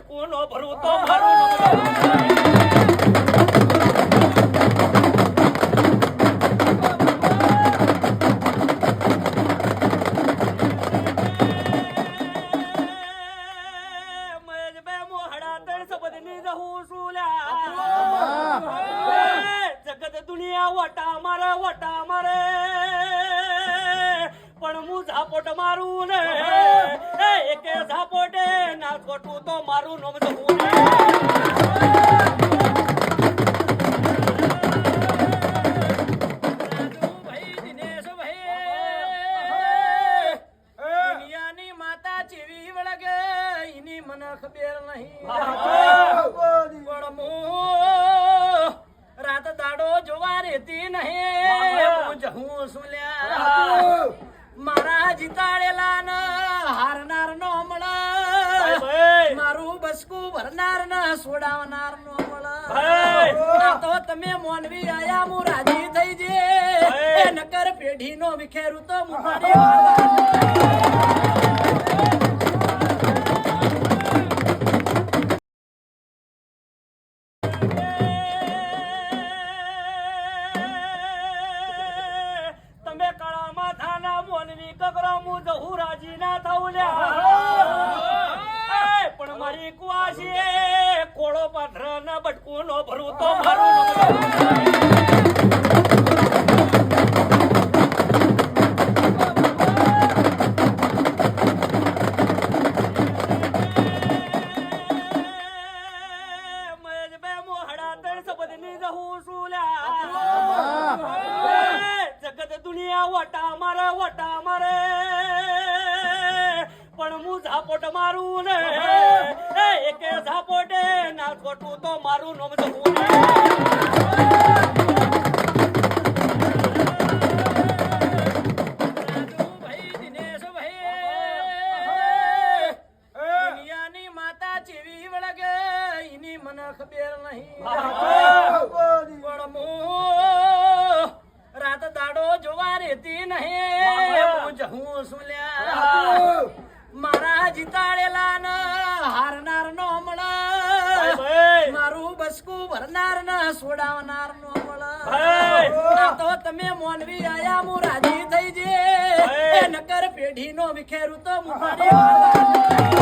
બટકું નો ભરું તો મારું જગત દુનિયા વટા મારે પણ હું ઝાપોટ મારું ને એકે ઝાપોટે ના ખોટું તો મારું નોમ જવું ને દુનિયાની માતા ચીવી વળગે એની મને ખબર નહીં રાત દાડો જોવા રેતી નહીં હું સુલ્યા મારા જીતાડેલા ન હારનાર નો મળે મારું બસકું ભરનાર ન છોડાવનાર નો મળે તો તમે મોનવી આયા હું રાજી થઈ જે નકર પેઢી નો વિખેરું તો પણ મારી કુવાસી કોળો પાથર ના બટકું નો ભરું તો મારું જગત દુનિયા વટા મારે પણ હું ઝાપોટ મારું ને એકે ઝાપોટે ના ખોટું તો મારું નોમ જવું ને દુનિયાની માતા ચીવી વળગે એની મને ખબર નહીં પણ રાત દાડો જોવા રેતી નહીં હું સુલ્યા મારા જીતાડેલા ન હારનાર નો મળે મારું બસકું ભરનાર ન છોડાવનાર નો મળે તો તમે મોનવી આયા હું રાજી થઈ જે નકર પેઢી નો વિખેરું તો મુખાડી